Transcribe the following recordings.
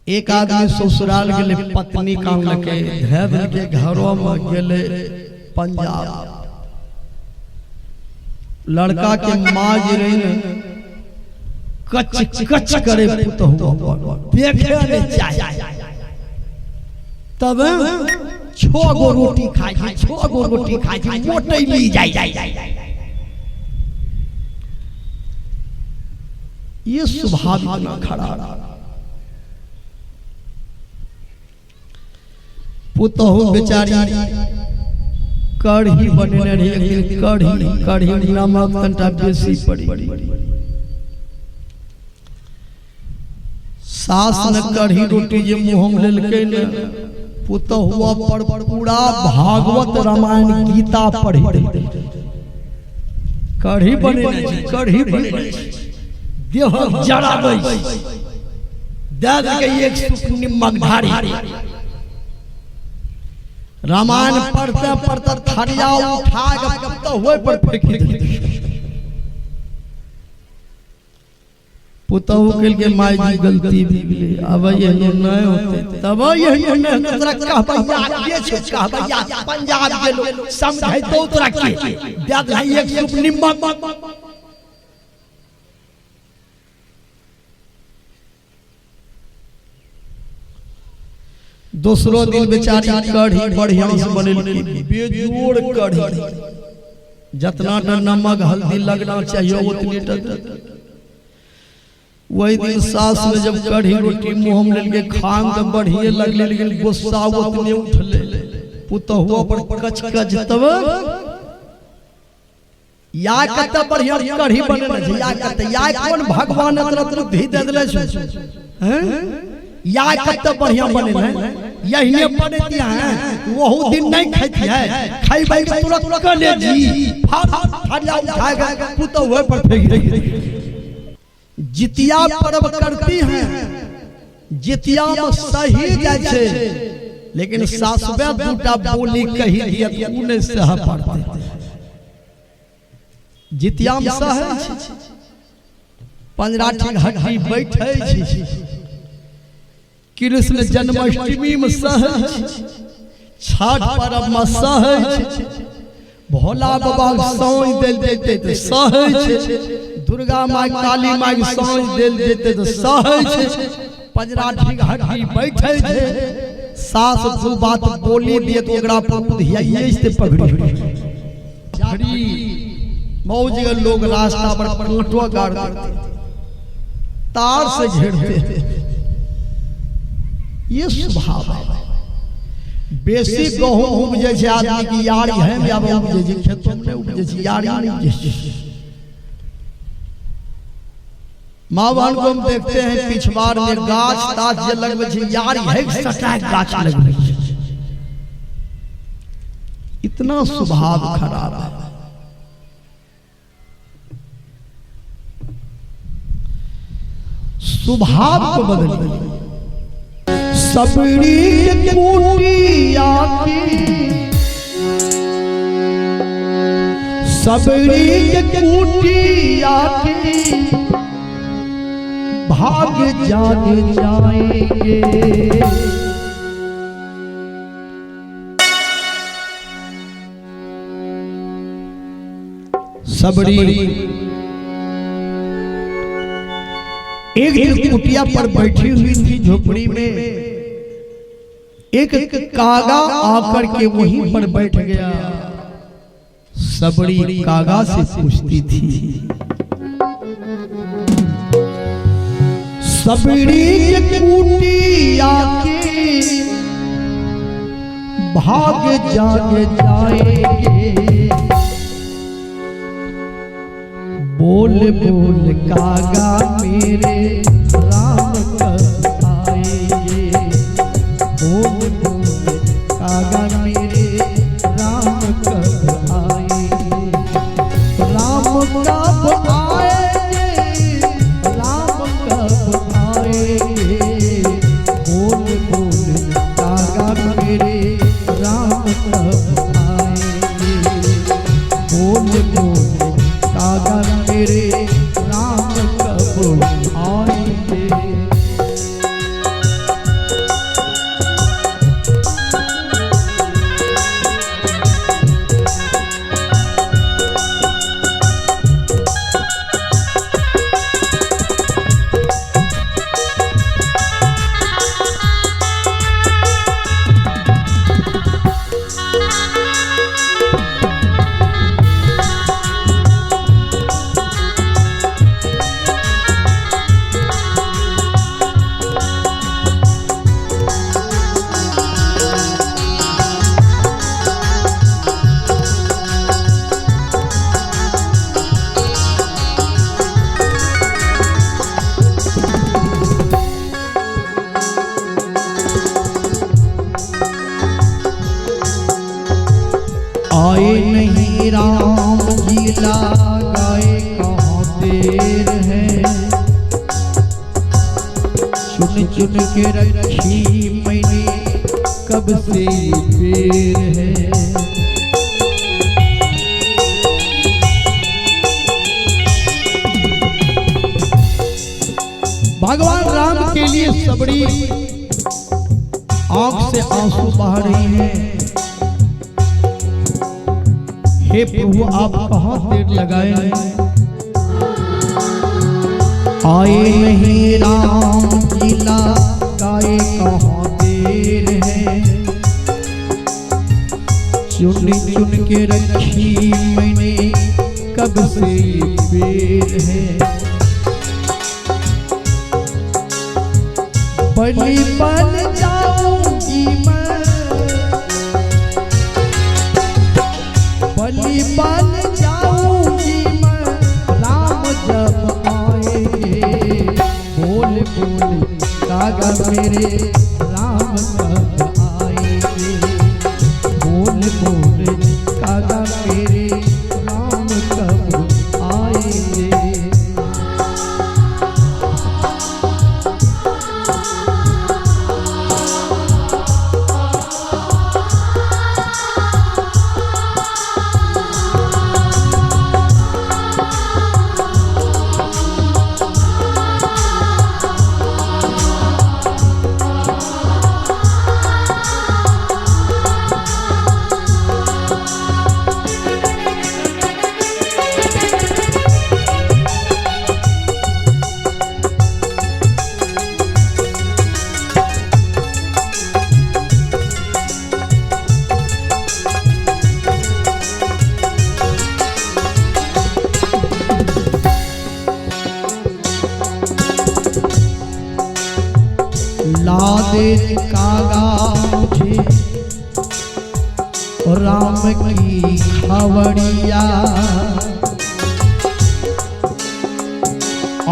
एक आदमी ससुराल गेले, पत्नी काम लके धैर्य के घरों में गेले पंजाब। लड़का के माँ जी रही कच कच करे तो देखे नहीं चाहिए। तब 6 गो रोटी खाई, 6 गो रोटी खाई, मोटे ली जाए। ये स्वभाव इतना खराब। पुतहु बेचारी कढ़ी बने रही, कढ़ी नमक तंटा बेसी पड़ी। सास ने कढ़ी रोटी जे मुँह में लेलके ने, पुतहुआ पर पूरा भागवत रामायण गीता पढ़ी। कढ़ी बने देह जरा दे के एक सुख निमक ढारी। रामायण पढ़ते पढ़ते थरिया उठा के हुए पर फेंकी। पुतहु के माई जी गलती भी गेली, अब ये नहीं होते। तब ये नहीं तोरा कहबैया ये छै, कहबैया पंजाब गेलो समझै तो तोरा के दे दे एक सुख निमक। दूसरो दिन बेचारी कढ़ी बढ़िया से बनेली, बेजोड़ कढ़ी, जितना नमक हल्दी लगना चाहिए उतनी। वही दिन सास में जब कढ़ी रोटी मुँह में लेके खान तो बढ़िया लगले, लेकिन गुस्सा उतने उठले। पुतहुआ पर कच कच तब या कत बढ़िया कढ़ी बने या कत या कौन भगवान इतना बुद्धि दे देले हैं। या कत बढ़िया बने यही बने दिया है, वहू दिन नहीं खाती है। खाई भाई तुरंत कलेजी फरिया उठाएगा पुतहुए पर फेंक देगी। जितिया पर्व करती हैं, जितिया में सही जाए छे, लेकिन सासुबे दूटा बोली कही दिया उने सह पड़ते। जितिया में सह पंजराठी हड्डी बैठे छी, कृष्ण जन्माष्टमी में सहज, छठ पर्व में सहज, भोला बाबा साँझ देल देते तो सहज, दुर्गा माई काली माई साँझ देल देते तो सहज। पंजराठी हड्डी बैठे थे, सास दू बात बोली दिए तो ओकरा बुधियाइए से पकड़ी। बहुत जगह लोग रास्ता पर कांटो गाड़ देते, तार से घेरते। ये स्वभाव है। बेसी गहूं उपजे छे आदमी की यारी है, या उपजे छे खेतों में उपजे छे, यारी नहीं उपजे छे। माँ बहन को हम देखते हैं पिछवाड़ में गाछ ताछ जे लगबे छे, यारी है सटा गाछ लगबे छे। इतना स्वभाव खराब है। स्वभाव को बदल सबड़ी कुटिया की, सबड़ी कुटिया की भाग जाने जाएंगे। सबड़ी एक कुटिया पर बैठी हुई थी झोपड़ी में। एक कागा आकर के वहीं पर बैठ गया। सबड़ी कागा से पूछती थी, सबड़ी कुटिया की भाग जागे जाएंगे। बोल बोल कागा मेरे राम कब आएंगे। बोल बोल कागा मेरे राम कब आएंगे। राम कब आएंगे, राम कब आएंगे। बोल बोल कागा मेरे राम कब आएंगे। बोल बोल कागा मेरे राम कब आएंगे। नहीं राम जी लगाए कहाँ देर है, चुन चुन के रखी मैंने कब से बेर है। भगवान राम के लिए सबड़ी आंख से आंसू बह रही हैं। हे प्रभु आप कहाँ देर लगाए हैं, आए नहीं राम जी लगाए कहाँ देर है, चुन चुन के रखी मैंने कब से बेर है। बलि बन जाऊंगी मैं, बलि बन जाऊंगी मैं, राम जब आएंगे। बोल बोल कागा मेरे राम कब आएंगे, बोल बोल कागा मेरे राम कब आएंगे। ला दे कागा मुझे राम की खबरिया,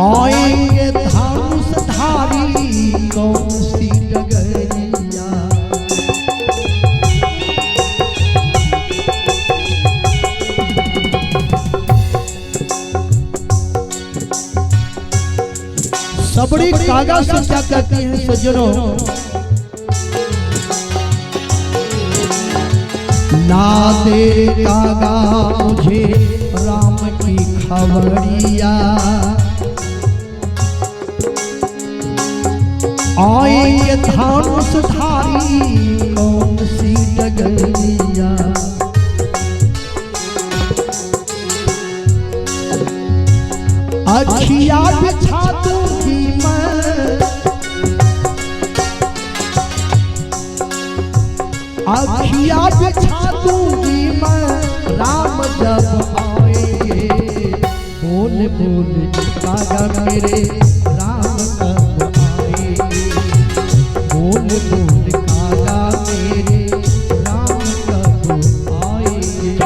आएंगे धनुषधारी कौन सी डगरिया। सबड़ी कागा से क्या कहती हैं सज्जनों, ला दे कागा मुझे राम की खबरिया, आएंगे धनुषधारी कौन सी डगरिया। अखिया बिछा दूंगी मैं, अखिया बिछा दूंगी मैं, राम जब आएंगे। बोल बोल कागा मेरे राम कब आएंगे, बोल बोल कागा मेरे राम कब आएंगे।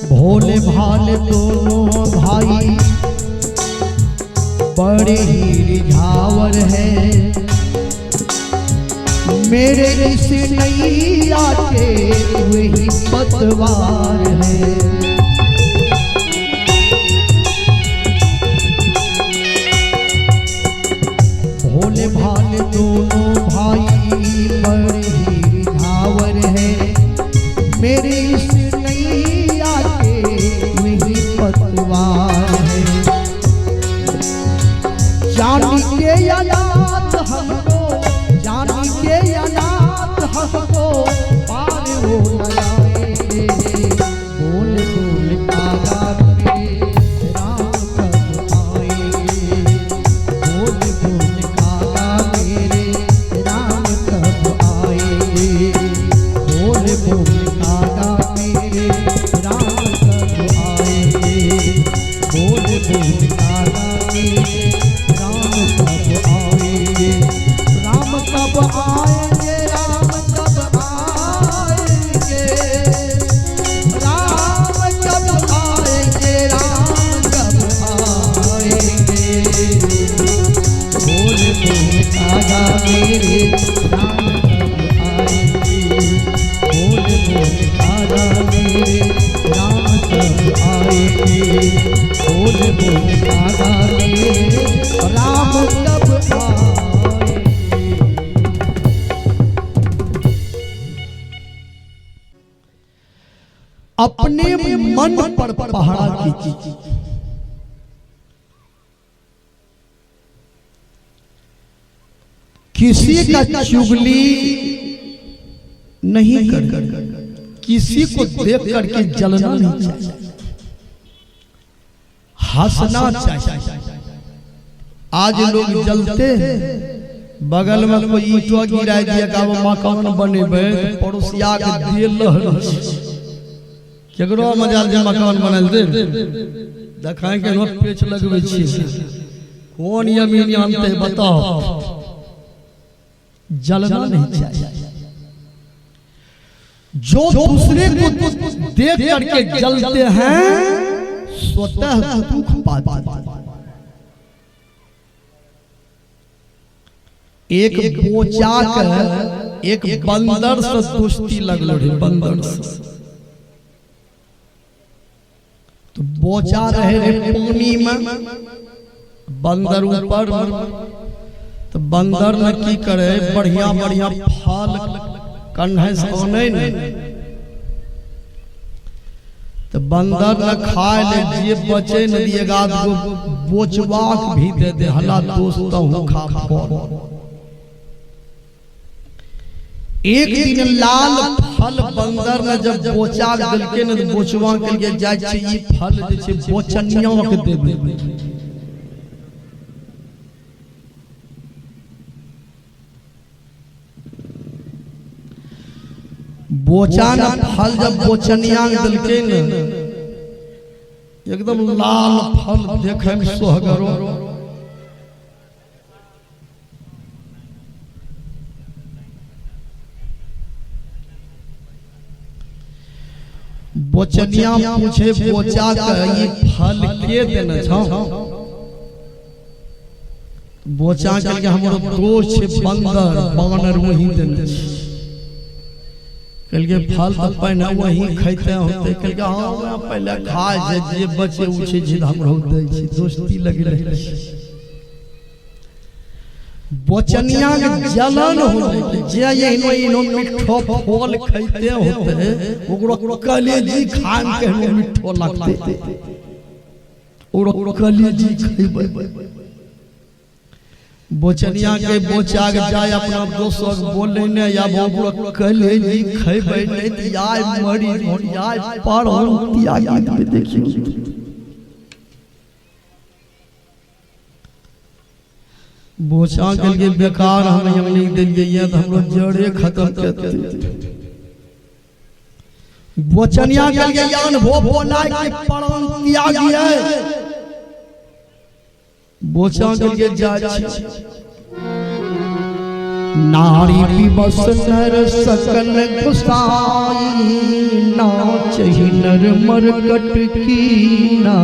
भोले भाले दोनों भाई बड़े ही रिझावर है, मेरे इस नैया के वही पतवार है। भोले भाले दोनों भाई बड़े ही जानी के अनाथ हमको, जानी के अनाथ हमको पार हो लगाए। बोल बोल कागा मेरे राम कब आएंगे, बोल बोल कागा मेरे राम कब आएंगे, बोल बोल कागा मेरे राम कब आएंगे, बोल बोल कागा मेरे राम कब आएंगे, राम कब आएंगे, राम कब आएंगे, राम कब आएंगे, राम कब आएंगे, बोल बोल कागा मेरे राम कब आएंगे, बोल बोल कागा मेरे राम कब आएंगे, बोल बोल कागा मेरे राम कब आएंगे। अपने मन पर पहरा कीजिए, किसी का चुगली नहीं कर, किसी को देख करके जलना नहीं चाहिए, हंसना चाहिए। आज लोग जलते हैं, बगल में कोई ईंटवा गिरा दिया का वो मकान बनेबे, पड़ोसिया के दिल केकरो मजाल जे मकान बनल दे देखाए के नोट पेच लगबै छी, कौन यमीन जानते बताओ। जलना नहीं चाहिए, जो दूसरे को देख करके जलते हैं स्वतः दुख पाते हैं। एक बोचा एक बंदर से दोस्ती लगल रहे, बंदर से तो बोचा रहे पानी में, बंदर ऊपर, तो बंदर ने की करे बढ़िया बढ़िया फल कन्हे से आने न, तो बंदर ने खाए ले, जे बचे न दिएगा तो बोचवा भी दे दे, हला दोस्तों खा फल। एक दिन लाल फल बंदर ने जब बोचा दिल के न बोचवा के लिए जाय छै, ई फल जे छै बोचनिया के देबे। बोचा न फल जब बोचनिया दिल के न, एकदम लाल फल देखे में सोहगरो, बोचनिया पूछे बोचा के ये फल के देने छौ, बोचा के हमरो दोस्त छै बंदर, बानर वही देने छै। कल के फल तो पहले वही खाते होते, कल के हाँ पहले खाए जे बचे उछे जे हमरो दे छै, दोस्ती लगी रहे। बोचनिया के जलन होले, जे एहनो एहनो मिठो फल खाते होते ओकरो कलेजी खान के मिठो लगते, ओकरो कलेजी खइबे। बोचनिया के बोचा के जाय अपना दोस्त बोले ने, या ओकरो कलेजी खइबे नहीं त याय मरी याय पर हम त्यागी में देखियो। बोचा के बेकार हम नहीं दिलिए तो हम जड़े खत्म करते। बोचनिया के ज्ञान भो बोलाय के प्राण त्यागी है, बोचा के जाय नारी विवश नर सकल गुसाई, नाचहि नर मरकट की ना।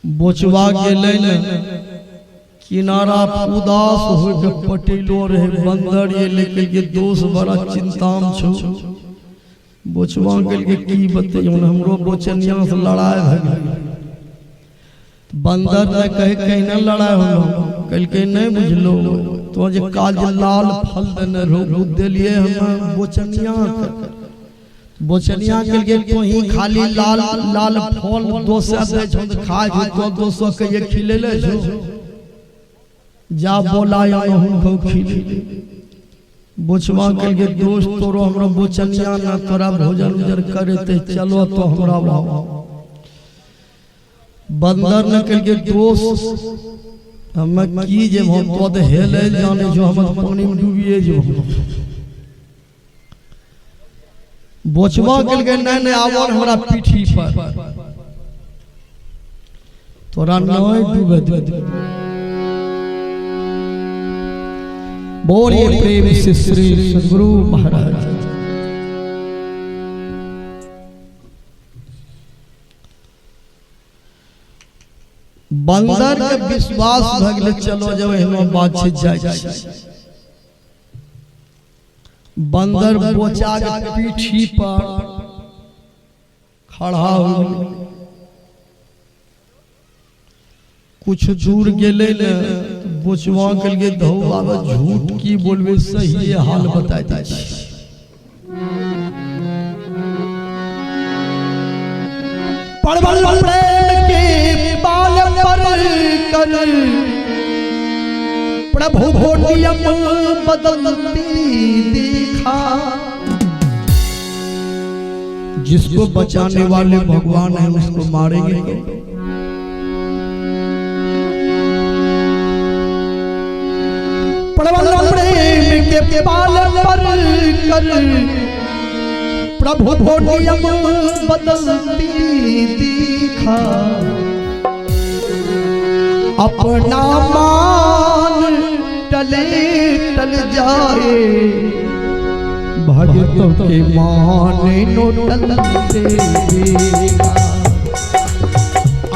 बोचवा गेले किनारा उदास हो के पटेलो रहे, बंदर ये लेके के दोस्त बड़ा चिंता में छो। बोचवा के की बतइयो, हमरो बोचनिया से लड़ाई भ गेल। बंदर ने कहे कहीं न लड़ाई हो, कल के नहीं बुझलो तो जे काज लाल फल देने रो देलिए हम बोचनिया। बोचनिया के लिए तो ही खाली लाल लाल फल 200 दे छ खा जो 200 के ये खिले ले जो जा बोला या हुनको खिले बोचवा के लिए दोस्त तोरो हमरा बोचनिया ना तोरा भोजन उजर करे ते चलो तो हमरा बाबा बंदर ने के लिए दोस्त हम की जे हम तो हेले जाने जो हम पानी में डूबिए जो बोचवा के लिए नहीं आवर हमरा पीठी पर तोरा नहीं डूबे दे बोलिए प्रेम से श्री सद्गुरु महाराज। बंदर के विश्वास भगले चलो जब हम बात से जाए बंदर बोचा के पीठी पर खड़ा हो कुछ दूर गेले ने बोचवा के लिए धोबा झूठ की बोलबे सही हाल बताते परवल के बाल पर कर प्रभु को नियम बदलती देखा जिसको बचाने वाले भगवान है उसको मारेंगे प्रेम के बाल पर कर प्रभु को नियम बदलती देखा अपना मान टले टल जाए भगतों के मान नो टलते देखा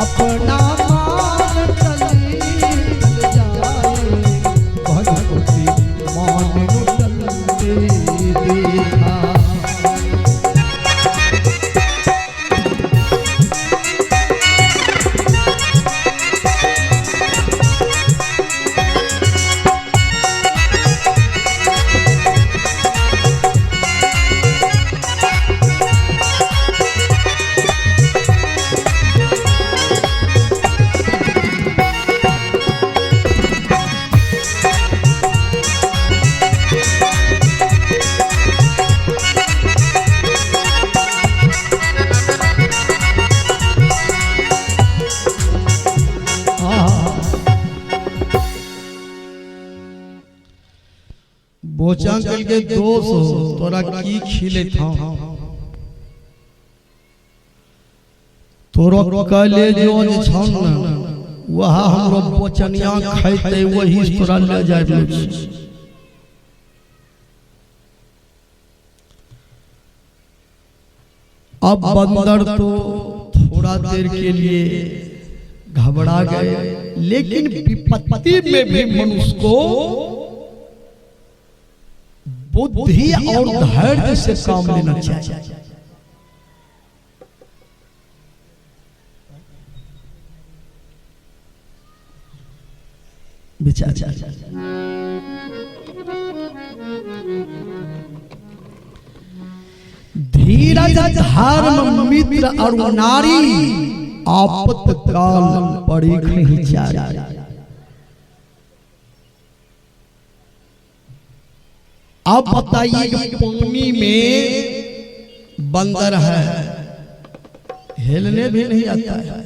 अपना बोचांकल के दोस्त तोरा की खिले था तोरो कले जो छन वह हमरो बोचनिया खाइते वही तोरा ले जाए अब बंदर तो थोड़ा देर के लिए घबरा गए लेकिन विपत्ति में भी मनुष्य को बुद्धि और धैर्य से काम लेना चाहिए। धीरज धर्म मित्र और नारी आपातकाल परीक्षण चाहिए। अब बताइए कि पानी में बंदर है हिलने भी नहीं आता है।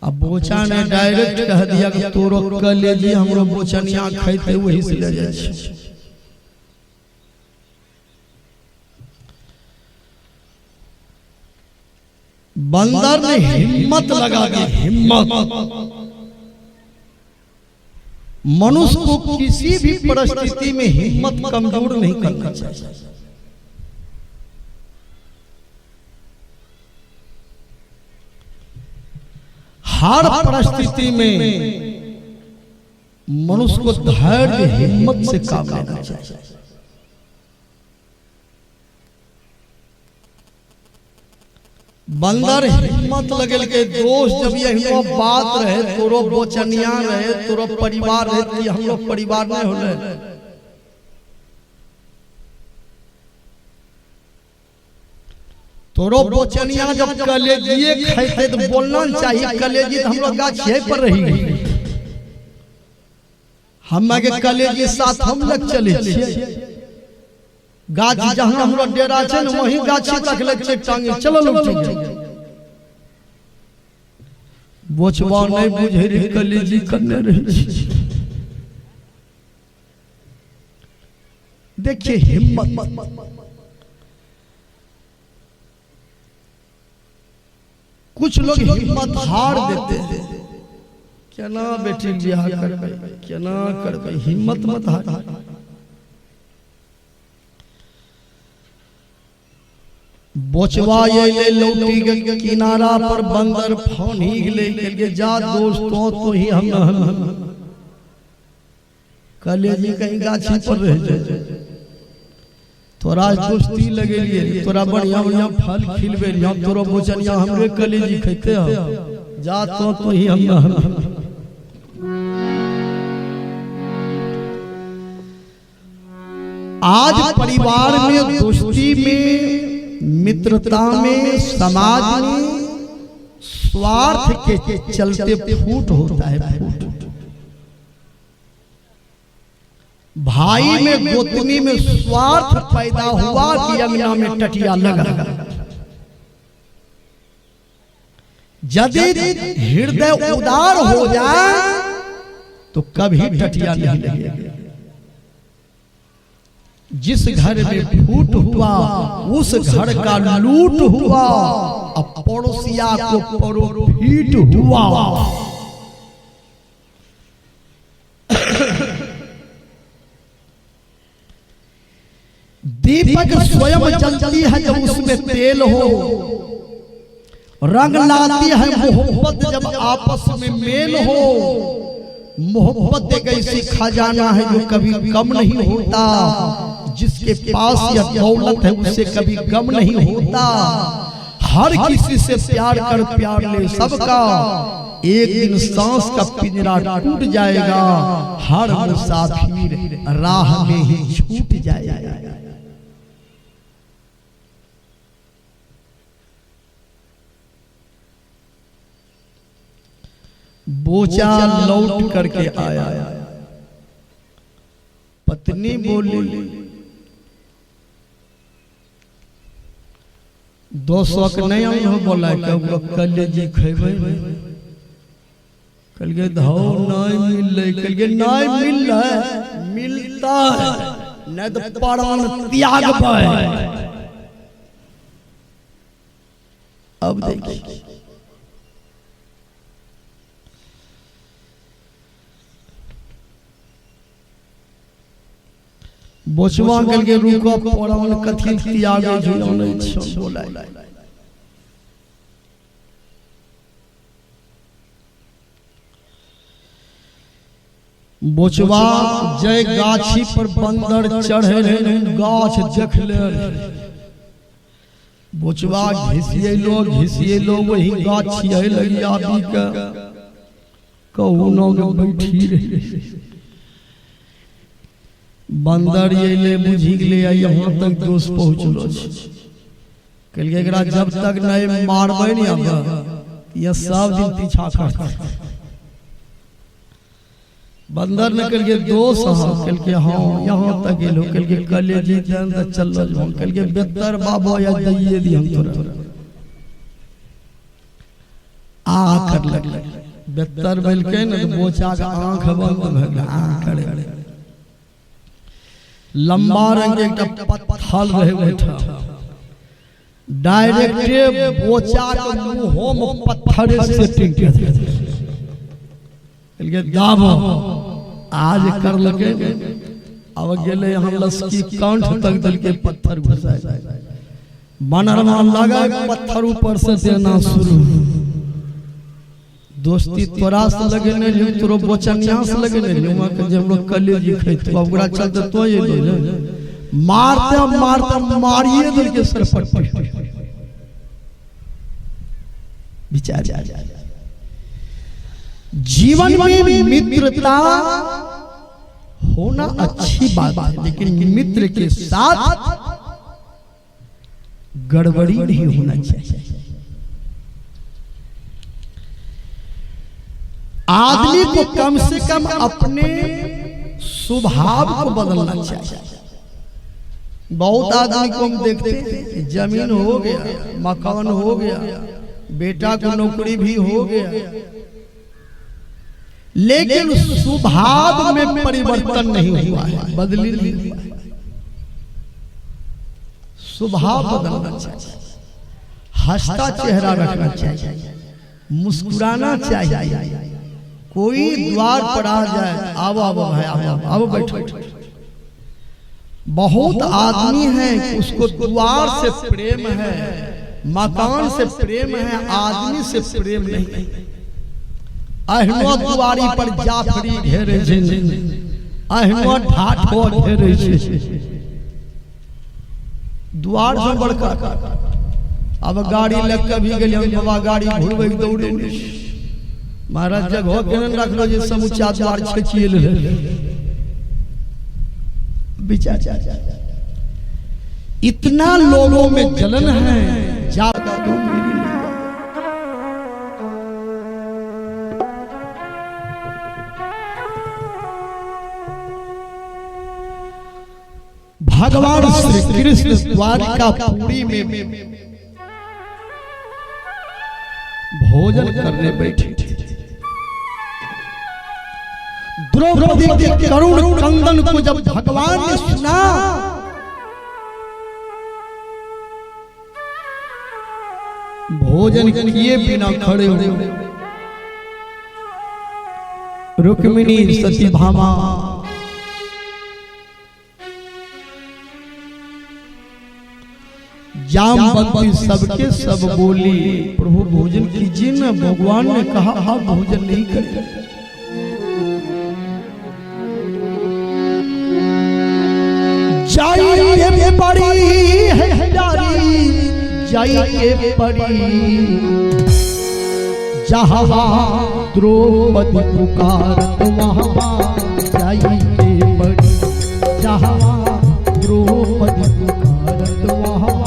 अब बोचा ने डायरेक्ट कह दिया कि तोरो कल ले जी हमरो बोचनिया खाइते वही से ले जाए। बंदर ने हिम्मत लगा दी। हिम्मत मनुष्य को किसी भी परिस्थिति में हिम्मत कमजोर नहीं करना चाहिए। हर परिस्थिति में मनुष्य को धैर्य हिम्मत से काम लेना चाहिए। बंदर हिम्मत लगल के दोस्त जब यही बात रहे तोरो बोचनिया रहे तोरो परिवार रहे कि हम लोग परिवार नहीं होले तोरो बोचनिया जब कलेजिए खाते तो बोलना चाहिए कलेजी तो हम लोग गाछे पर रही हम के कलेजी साथ हम लोग चले गाछ जहां हमरा डेरा छै न वही गाछी तक लग छै टांगे चलो लोग बोचवा नहीं बुझे रे कलेजी करने रही। देखिए हिम्मत कुछ लोग हिम्मत हार देते हैं क्या ना बेटी बियाह करबै क्या ना करबै हिम्मत मत हार। बोचवा ये ले लौटी के किनारा पर बंदर फानी ले के जा दोस्तों तो ही हम कलेजी कहीं गाछी पर रह जाए तोरा दोस्ती लगे लिए तोरा बढ़िया बढ़िया फल खिलबे हम तोरा बोचनिया हमरे कलेजी खैते हो जा तो ही हम। आज परिवार में दोस्ती में मित्रता में समाज में स्वार्थ के चलते फूट होता है फूट। भाई में गोतनी में स्वार्थ पैदा हुआ कि अंगना में टटिया लगा। यदि हृदय उदार हो जाए तो कभी टटिया नहीं लगेगी। जिस घर में फूट हुआ उस घर का लूट हुआ अब पड़ोसिया को परोफीट हुआ। दीपक स्वयं जलती है जब उसमें तेल हो, रंग लाती है मोहब्बत जब आपस में मेल हो। मोहब्बत एक ऐसी खजाना है जो कभी कम नहीं होता, जिसके पास यह दौलत है उससे कभी गम नहीं होता। हर किसी से प्यार कर प्यार ले सबका, एक दिन सांस का पिंजरा टूट जाएगा। हर मुसाफिर राह में ही छूट जाएगा। बोचा लौट करके आया, पत्नी बोली 200 के नहीं हम बोला कलेजी खेबै, कल के धाव नहीं मिल रही, कल के नहीं मिल रहा है, मिलता है नहीं तो प्राण त्याग पाए। अब देखिए बोचवा कल के रुको प्राण कथी त्याग झुलाने छ बोला। बोचवा जय गाछी पर बंदर चढ़े रहे, गाछ देख ले। बोचवा घिसिए लो वही गाछी है लगी आदि का कहू न बैठी रहे। बंदर ये ले बुझी ले यहाँ तक दोस्त पहुँचलो कल के जब तक नहीं मारबे नहीं अब ये सब दिन पीछा करता। बंदर ने कल के दोस्त कल के हाँ यहाँ तक गेलो, कल के कलेजी चल कल के बेहतर बाबा या दैये दी हम तोरा आ कर लग बेहतर बैल के न बोचा का आंख बंद भगला आंख करे। लंबा रंग एक पत्थर रहे बैठा, डायरेक्ट बोचा के मुंह में पत्थर से टिक के दाब आज कर लगे। अब गेले हम लस्की कांठ तक दल के पत्थर घुसाए, बनरमा लगा पत्थर ऊपर से देना शुरू। दोस्ती तोरा से लगे नहीं, तोरो बोचनिया से लगे नहीं, वहां के जब लोग कलेजी खैत ओकरा चलते तो ये मारते मारते मारिए दिल के सर पर विचार जा। जीवन में मित्रता होना अच्छी बात है, लेकिन मित्र के साथ गड़बड़ी नहीं होना चाहिए। आदमी को कम से कम अपने स्वभाव को बदलना चाहिए। बहुत आदमी को हम देखते हैं जमीन हो गया, मकान हो गया, बेटा को नौकरी भी हो गया, लेकिन स्वभाव में परिवर्तन नहीं हुआ है, बदली नहीं हुआ है। स्वभाव बदलना चाहिए, हंसता चेहरा रखना चाहिए, मुस्कुराना चाहिए। कोई द्वार पर आ जाए, आओ आओ भाई आओ आओ बैठो। बहुत आदमी है उसको द्वार से प्रेम है, मकान से प्रेम है, आदमी से प्रेम नहीं। अहनो द्वारी पर जाफरी घेरे छै, अहनो ठाठो घेरे छै, द्वार से बड़का। अब गाड़ी लग के भी गेलिए बाबा, गाड़ी घुरबै दौड़े महाराज जगह केहन रखलो जे समूचा द्वार छेचिए ले विचार। इतना लोगों में जलन है, जाकर तुम मेरी भगवान श्री कृष्ण द्वारिकापुरी में भोजन करने बैठे थे। द्रौपदी के करुण क्रंदन को जब भगवान ने सुना, भोजन किए बिना खड़े हो रुक्मिणी सत्यभामा जामवंती सबके सब बोली, प्रभु भोजन कीजिए ना। भगवान ने कहा आप भोजन नहीं करें। जाइए पड़ी है जारी, जाइए पड़ी जहाँ द्रौपदी पुकारत वहाँ जाइए पड़ी, जहाँ द्रौपदी पुकारत वहाँ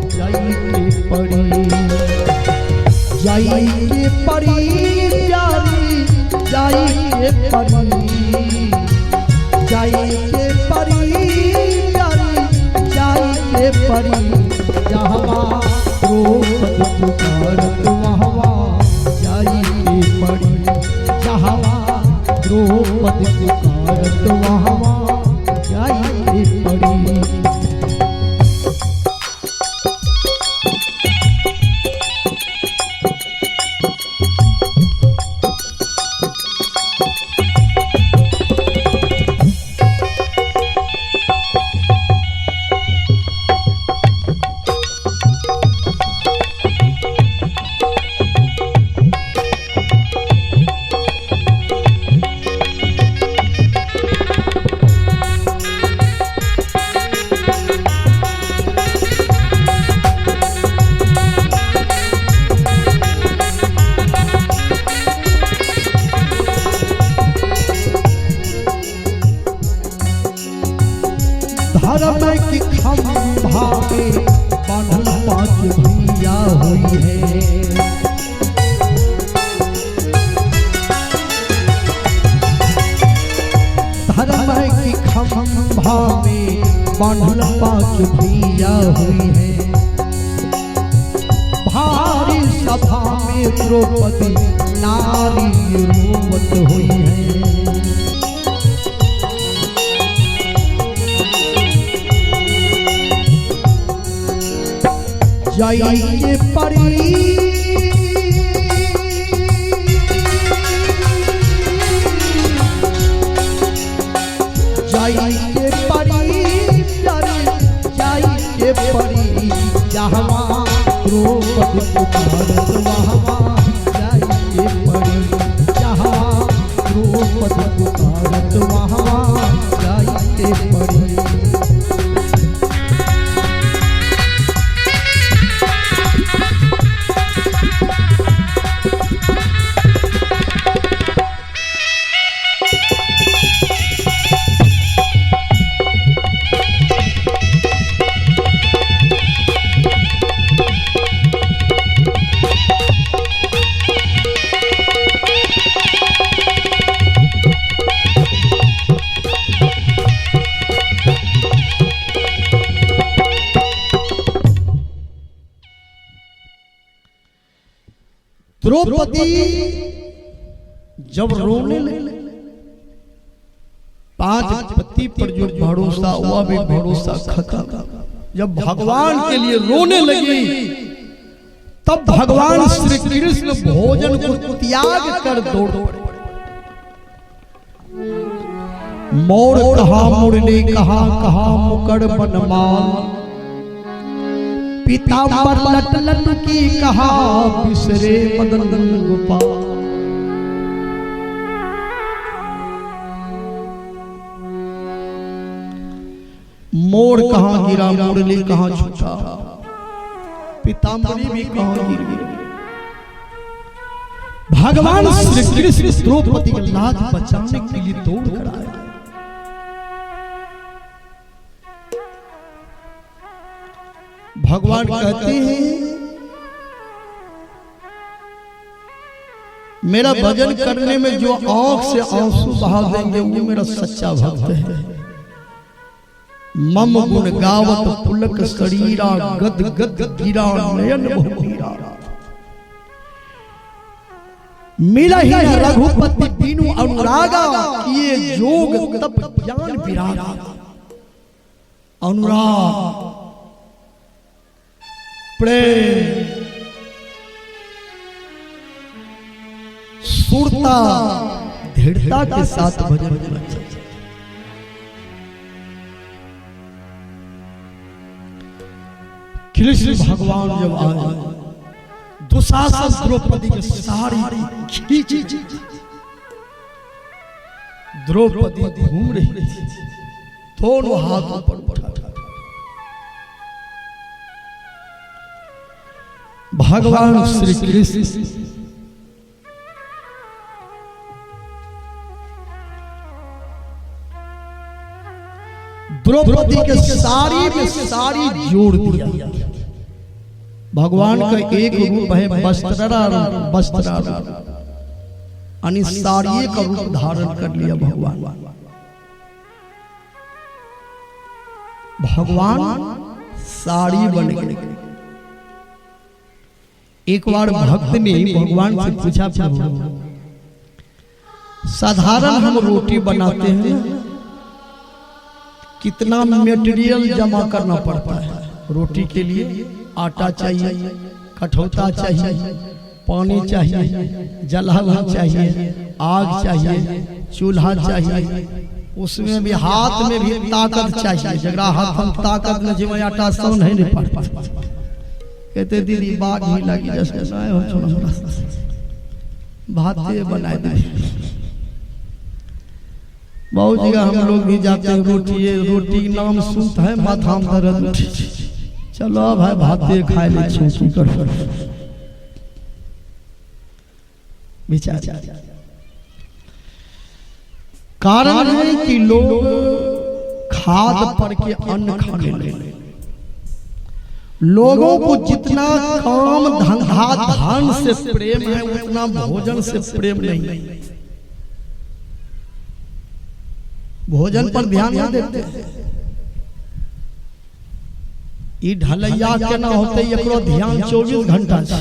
जाइए पड़ी। जाइए पड़ी जारी, जाइए पड़ी, जाइए पड़ी जाइए पड़ी, जहाँ द्रौपदी पुकारत वहाँ जाइए पड़ी, जहाँ द्रौपदी पुकारत वहाँ जाइए पड़ी। धर्म की खंभा में बांधल पांच भैया हुई है, धर्म की खंभा में बांधल पांच भैया हुई है। भारी सभा में द्रौपदी नारी रोवत हुई है। जाइए पड़ी जाइए पड़ी जाइए पड़ी, जहाँ द्रौपदी पुकारत वहाँ जाइए पड़ी, जहाँ द्रौपदी पुकारत वहाँ जाइए पड़ी। द्रौपदी जब रोने लगी, 5 पति पर जो भरोसा हुआ भी भरोसा खत्म। जब भगवान के लिए रोने लगी तब भगवान श्री कृष्ण भोजन को त्याग कर दौड़ पड़े। मोर कहा मुरली कहा कहा मुकड़ बनमाल, पीताम्बर लट लट की कहा बिसरे मदन गोपाल। मोर कहाँ गिरा मुरली कहाँ छूटा, पीताम्बरी भी कहाँ गिर गिर। भगवान श्री कृष्ण द्रौपदी की लाज बचाने के लिए दौड़ कर आए। भगवान कहते हैं मेरा भजन करने में जो आंख से आंसू बहा देंगे वो मेरा सच्चा भक्त है। मम गुण गावत पुलक शरीरा, गद गद गिरा नयन बहुमीरा। मिला ही रघुपति बीनु अनुरागा, किए जोग तप ज्ञान विरागा। अनुराग प्रेम सुरता दृढ़ता के साथ भजन करना चाहिए। कृष्ण भगवान जब आए, दुशासन द्रौपदी की साड़ी खींची, द्रौपदी घूम रही थी, दोनों हाथों पर उठा। भगवान श्री कृष्ण द्रौपदी के साड़ी में साड़ी जोड़ दिया। भगवान का एक रूप है वस्त्रा, यानी साड़ी का रूप धारण कर लिया भगवान साड़ी बन गए। एक बार भक्त ने भगवान से पूछा, साधारण हम रोटी बनाते हैं, कितना मटेरियल जमा करना पड़ता है रोटी के लिए? आटा चाहिए, कठौता चाहिए, पानी चाहिए, जलावन चाहिए, आग चाहिए, चूल्हा चाहिए, उसमें भी हाथ में भी ताकत चाहिए। जगरा हाथ हम ताकत में जिम्मे आटा सौ नहीं पड़ता। कहते दीदी बाग ही लगी जैसे भाते बनाए दे। बहुत जगह हम लोग भी जाते हैं, रोटी नाम सुनता है माथा में दर्द, चलो भाई भाते खाए ले छूछू कर बेचारा। कारण है कि लोग खाद पर के अन्न खाने लगे। लोगों को जितना काम धंधा धन से प्रेम है उतना भोजन से प्रेम नहीं। भोजन पर ध्यान नहीं देते। ई ढलैया केना होते एकरो ध्यान 24 घंटा से।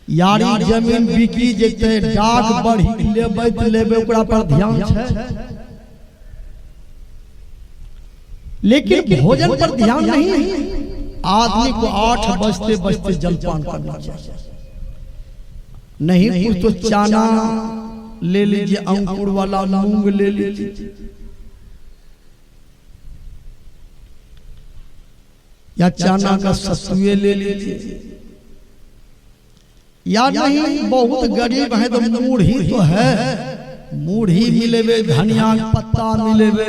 यारी जमीन बिकी जेते, डाक बढ़ी लेबै त लेबै, ओकरा पर ध्यान छै, लेकिन भोजन पर ध्यान नहीं है। आदमी को 8 बजते बजते जलपान करना चाहिए। नहीं कुछ तो चाना ले लीजिए, अंकुर वाला मूंग ले लीजिए, या चाना का सतुए ले लीजिए, या नहीं बहुत गरीब है तो मूढ़ी तो है, मूढ़ी मिलेवे, धनिया पत्ता मिलेवे,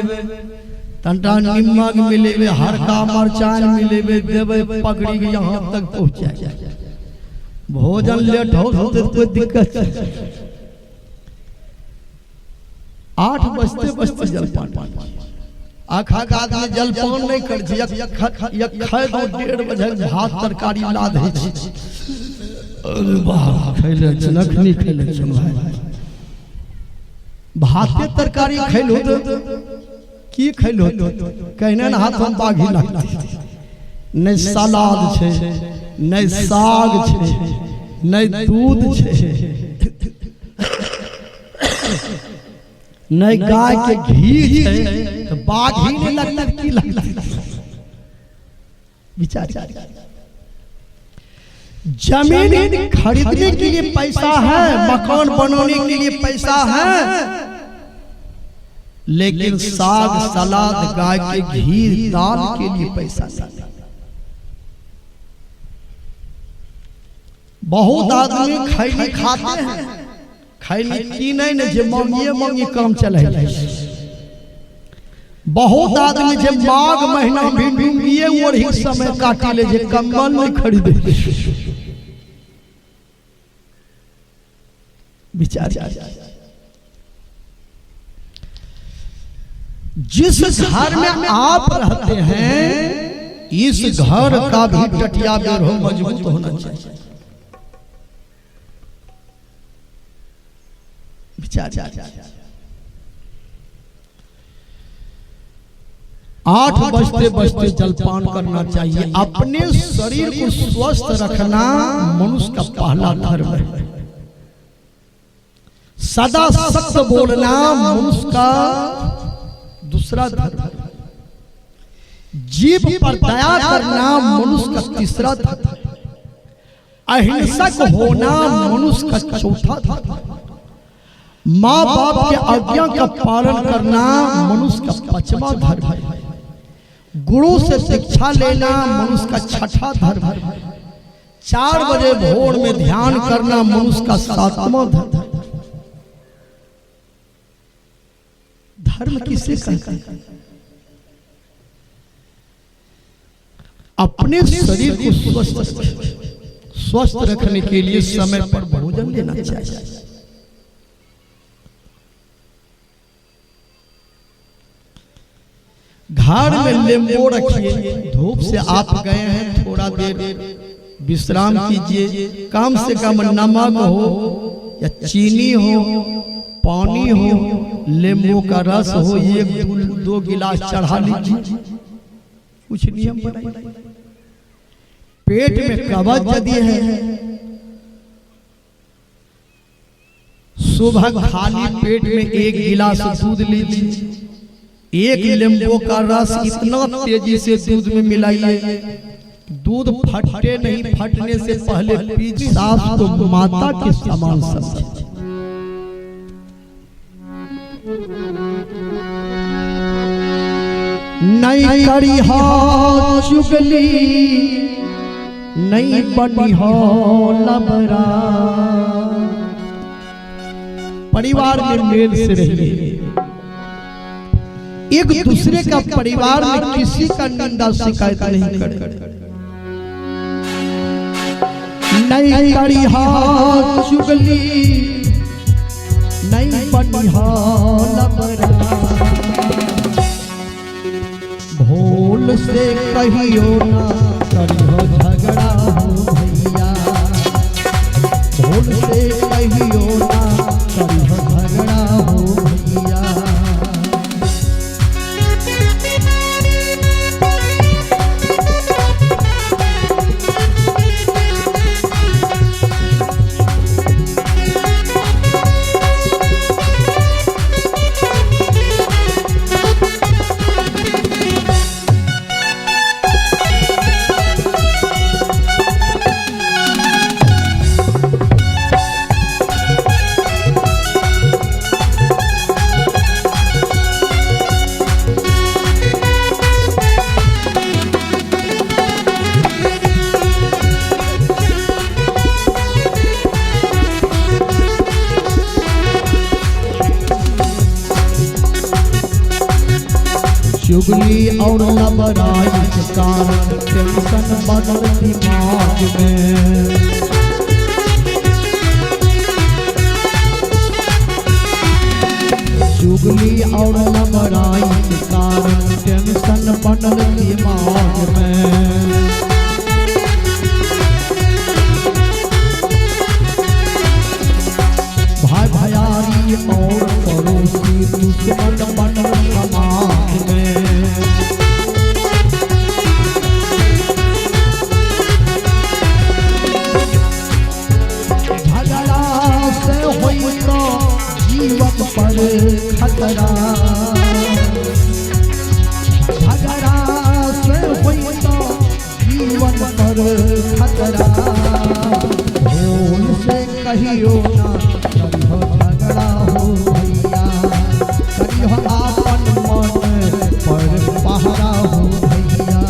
तंटा निमक मिलेवे, हरका मरचान मिलेवे, देवे पकड़ी के यहाँ तक पहुँचा। भोजन लेट हो तो कोई दिक्कत है। 8 बजते बजते जलपान। आखा का आदमी जलपान नहीं कर, 1:30 बजे भात तरकारी ला दे। अरे वाह खैले चनखनी खैले भाई, भाते तरकारी खैलो तो की खैलो कहने न हाथ में बाघी लगती। नहीं सलाद छे, नहीं साग छे, नहीं दूध छे, नहीं गाय के घी छे, तो बाघ ही नहीं लगता की लगता विचार। जमीन खरीदने के लिए पैसा है, मकान बनाने के लिए पैसा है, लेकिन साग सलाद गाय के घी दाल के लिए पैसा नहीं। बहुत आदमी खैनी खाते हैं, खैनी की नहीं न जे मांगिए काम चले। बहुत आदमी जे माघ महीना भिंडिए वही समय काटी ले, जे कंबल नहीं खरीदे। विचार जिस घर में आप रहते हैं, इस घर का भी टटिया बेर हो मजबूत होना चाहिए। विचार 8 बजते जलपान करना चाहिए। अपने शरीर को स्वस्थ रखना मनुष्य का पहला धर्म है। सदा सत्य बोलना मनुष्य का दूसरा धर्म है। जीव पर दया करना मनुष्य का तीसरा धर्म है। अहिंसक होना मनुष्य का चौथा धर्म है। माँ बाप के आज्ञा का पालन करना मनुष्य का 5वां धर्म है। गुरु से शिक्षा लेना मनुष्य का 6ठा धर्म है। 4 बजे भोर में ध्यान करना मनुष्य का 7वां धर्म है। धर्म किसे कहते हैं? अपने शरीर को स्वस्थ रखने के लिए समय पर भोजन लेना चाहिए। घर में नींबू रखिए। धूप से आप गए हैं, थोड़ा देर विश्राम कीजिए। कम से कम नमक हो या चीनी हो, पानी हो, नींबू का रस हो, 1-2 गिलास चढ़ा लीजिए। कुछ नियम बनाइए। पेट में कब्ज यदि है, सुबह खाली पेट में 1 गिलास दूध लीजिए। 1 नींबू का रस इतना तेजी से दूध में मिलाइए, दूध फटे नहीं, फटने से पहले पीजिए। सास तो माता के समान समझिए। नहीं करी हो चुगली, नहीं बनी हो लबरा। परिवार में मेल से रहिए। एक दूसरे का परिवार में किसी का निंदा शिकायत नहीं करे। नहीं करी हो चुगली, नहीं बनी हो लबरा। भूल से कहियो ना करियो झगड़ा हो भैया। भूल से कहियो ना करियो झगड़ा हो भैया। चुगली और लबराई के कारण टेंशन बदल दिमाग में। चुगली और लबराई के कारण टेंशन बदल दिमाग में। भाई भैयारी और पड़ोसी दुश्मन बदल समाज में। खतरा झगड़ा से होई तो जीवन पर खतरा भूल से कहियो ना करियो झगड़ा हो भैया करियो आपन मन पर पहरा हो भैया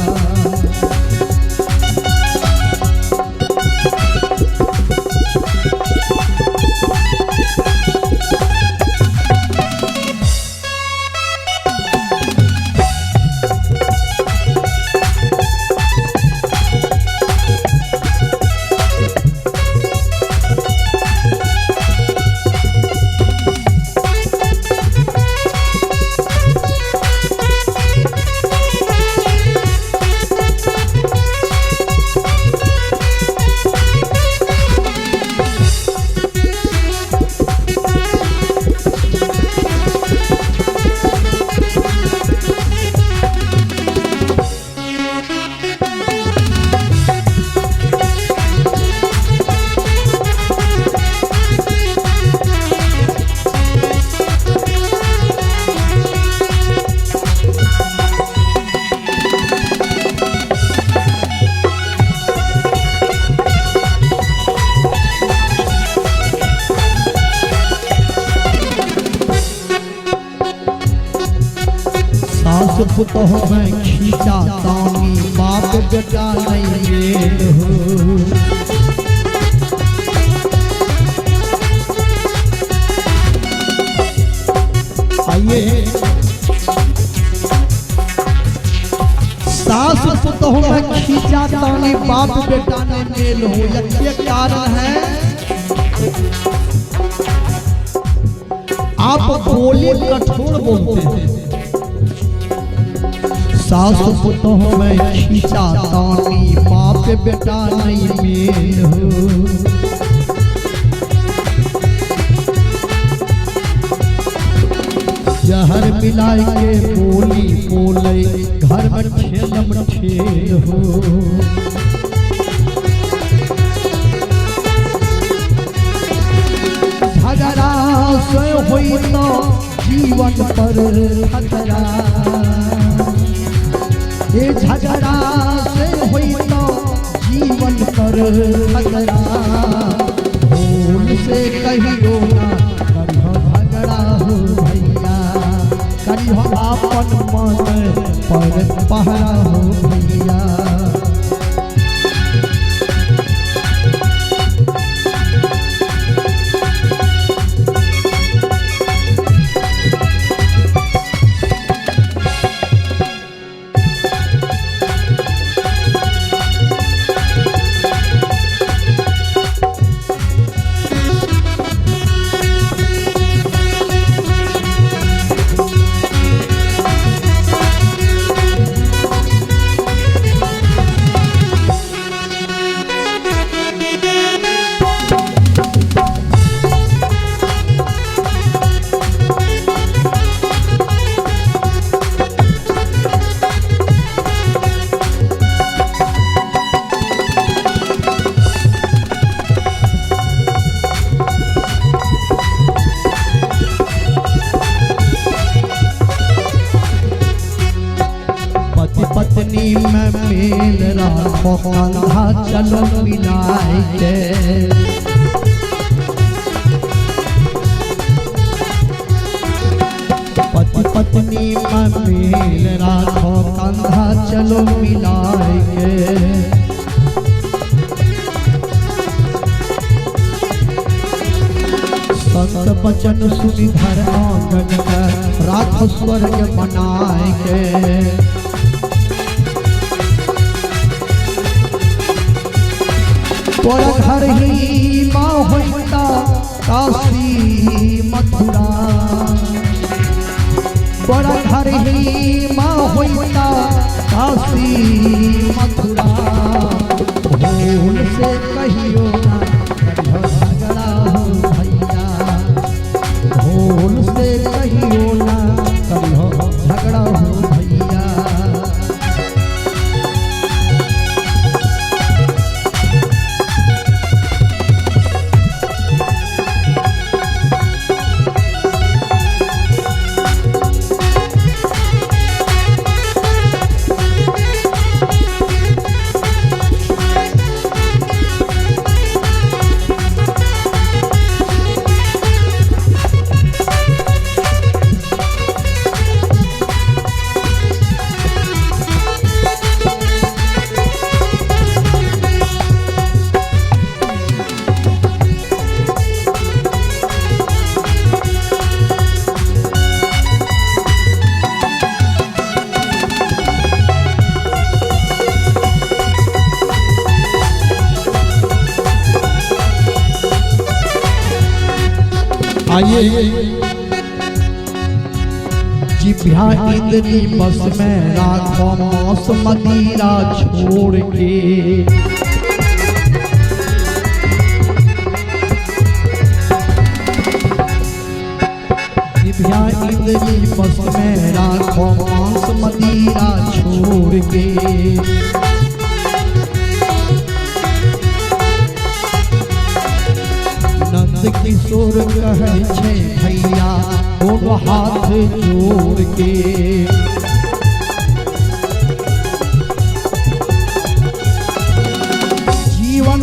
पुतह में खींचा तानी बाप बेटा नहीं मेल हो आइए सास पुतह में खींचा तानी बाप बेटा नहीं मेल हो ये कारण है आप बोले कठोर बोलते हैं सास पुतह में खींचा तानी बाप बेटा नहीं मेल हो जहर मिलाई के बोली बोले घर में ठेलम ठेल हो झगड़ा से होई तो जीवन पर खतरा ये झगड़ा से होई तो जीवन पर खतरा भूल से कहियो ना करियो झगड़ा हो भैया करियो आपन मन पर पहरा हो भैया पत्नी में मेल राखो कंधा चलो मिलाए के पति पत्नी में मेल राखो कंधा चलो मिलाए के संत बचन सुनी घर आंगन का राख स्वर्ग बनाए के तोरा घर ही माँ होता काशी मथुरा तोरा घर ही माँ होता काशी मथुरा भूल से कहियो ना करियो झगड़ा हो भैया भूल से कहियो ना करियो झगड़ा हो भैया आइए जिभ्या इंद्री बस में राखो मांस मदिरा छोड़ के। जिभ्या इंद्री बस में राखो मांस मदिरा छोड़ के। नंद किशोर कहे छे भैया दोनों हाथ जोड़ के। जीवन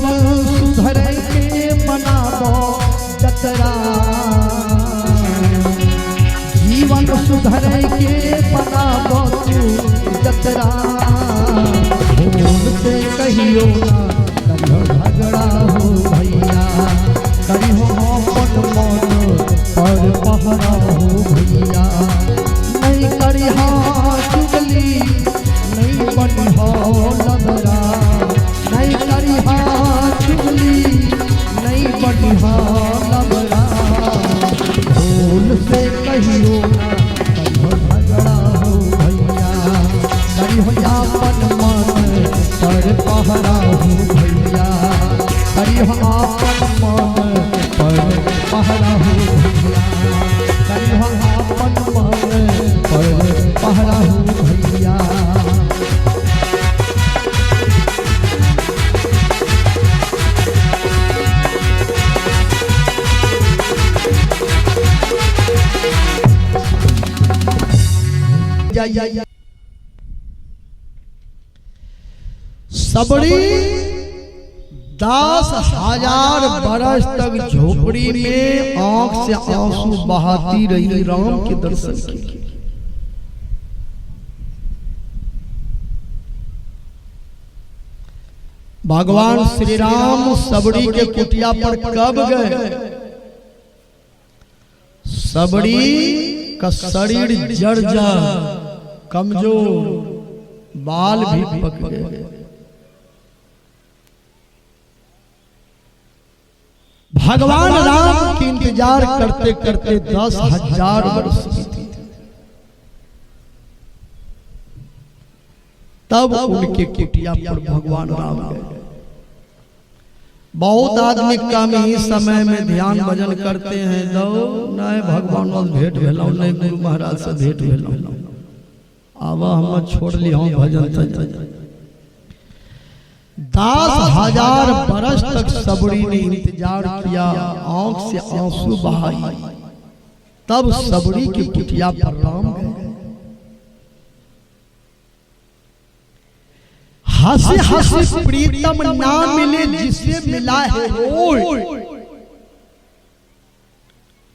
सुधर के बनाबो जतरा। जीवन सुधर के बनाबो जतरा। भूल से कहियो ना झगड़ा हो भैया। करी हो अपन मन पर पहरा हो भैया। नहीं करी चुगली नहीं बनी लबरा। नहीं करी चुगली नहीं बनी लबरा। भूल से कहियो झगड़ा हो भैया। करी हो अपन मन पर पहरा हो भैया। करी हो अपन मन पर पहरा हो भैया। करी हो अपन मन पर पहरा हो भैया। सबड़ी 10,000 बरस तक झोपड़ी में आंख से आंसू बहाती रही राम के दर्शन के लिए। भगवान श्री राम सबड़ी के कुटिया पर कब गए? सबड़ी का शरीर जर्जर कमजोर, बाल भी पक गए। भगवान राम की इंतजार करते करते 10,000 वर्ष बीते। तब उनके कुटिया पर भगवान राम गए। बहुत आदमी कम ही समय में ध्यान भजन करते हैं। दो नहीं भगवान भेंट भेलौ, नहीं गुरु महाराज से भेंट भेलौ। आवा हम छोड़ ली हम भजन। 10,000 बरस तक सबड़ी ने इंतजार किया, आंख से आंसू बहाई। तब सबड़ी की कुटिया पर राम गए। हंसी हंसी प्रीतम ना मिले जिसे मिला है रोए।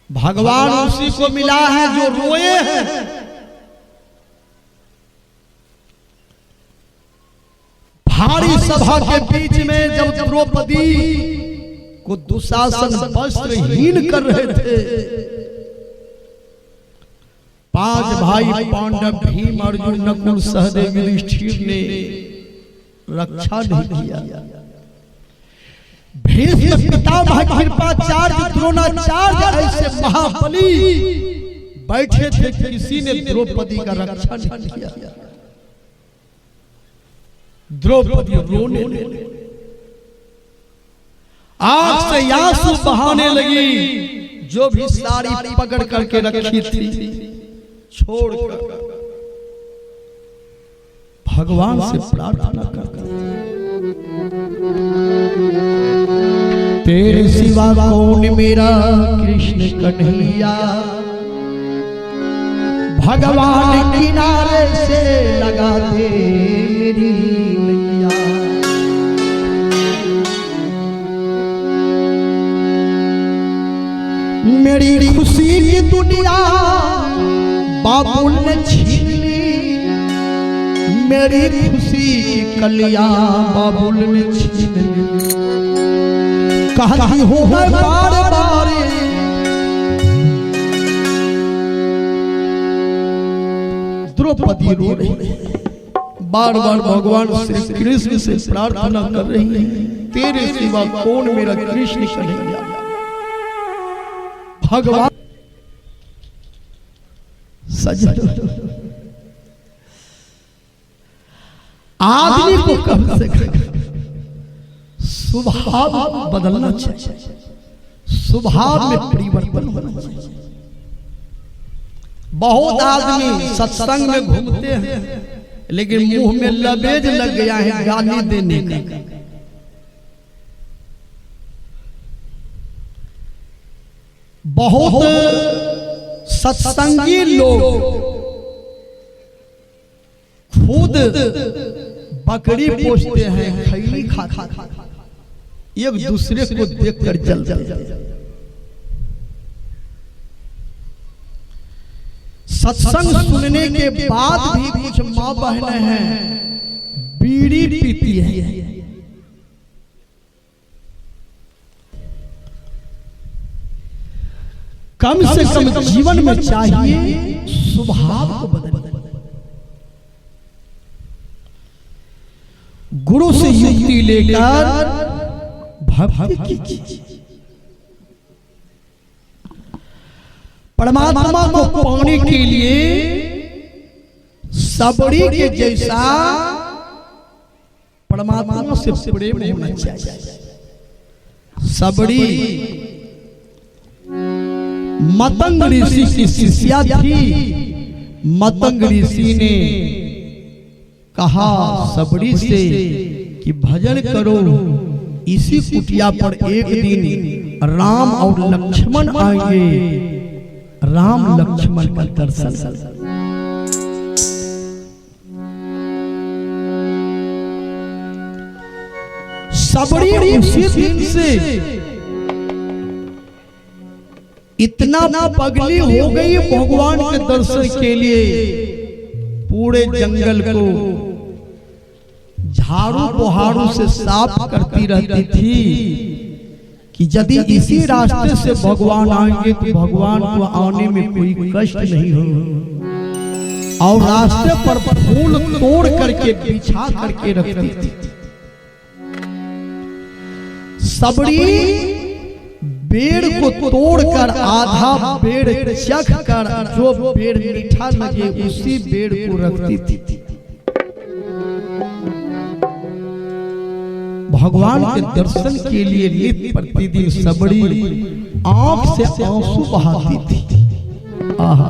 भगवान उसी को मिला है जो रोए हैं। भारी सभा के बीच में जब द्रौपदी को दुशासन वस्त्रहीन कर रहे थे, 5 भाई पांडव भीम अर्जुन नकुल सहदेव युधिष्ठिर ने रक्षा नहीं किया। भीष्म पितामह कृपाचार्य द्रोणाचार्य ऐसे महाबली बैठे थे, किसी ने द्रौपदी का रक्षा नहीं किया। द्रौपदी रोने लगी, आंख से आंसू बहाने लगी। जो भी साड़ी पकड़ करके रखी थी छोड़कर भगवान से प्रार्थना करता, तेरे सिवा कौन मेरा कृष्ण कन्हैया। भगवान किनारे से लगा दे मेरी नैया। मेरी खुशी की दुनिया बाबुल ने छीन ली। मेरी खुशी की कलियां बाबुल ने छीन ली। कहती हूँ मैं बार बार द्रौपदी रो रही, बार बार भगवान श्री कृष्ण से प्रार्थना कर रही है, तेरे सिवा कौन मेरा कृष्ण कन्हैया। भगवान सजन आदमी को कम से कम स्वभाव बदलना चाहिए, स्वभाव में परिवर्तन होना चाहिए। बहुत आदमी सत्संग में घूमते हैं लेकिन मुंह में लबेज लग गया है गाली देने का। बहुत सत्संगी लोग खुद बकरी पोसते हैं, खैनी खाता, एक दूसरे को देखकर जल जाते। सत्संग सुनने के बाद भी कुछ माँ बहनें हैं बीड़ी पीती है। कम से कम जीवन में चाहिए स्वभाव को बदलना। गुरु से युक्ति लेकर भक्ति कीजिए। परमात्मा को पाने के लिए सबड़ी के जैसा परमात्मा से प्रेम होना चाहिए। सबड़ी मतंग ऋषि की शिष्या थी। मतंग ऋषि ने कहा सबड़ी से कि भजन करो, इसी कुटिया पर एक दिन राम और लक्ष्मण आएंगे, राम लक्ष्मण का दर्शन। सबड़ी उसी दिन से इतना पगली हो गई भगवान के दर्शन के लिए, पूरे जंगल को झाड़ू बुहारू से साफ करती रहती थी कि यदि इसी रास्ते से भगवान आएंगे तो भगवान को आने में कोई कष्ट नहीं हो। और रास्ते पर फूल तोड़ करके बिछा करके रखती थी। सबड़ी पेड़ को तोड़कर आधा पेड़ चख कर जो पेड़ मीठा लगे उसी पेड़ को रखती थी। भगवान के दर्शन के लिए नित्य प्रतिदिन सबड़ी आंख से आंसू बहाती थी। आहा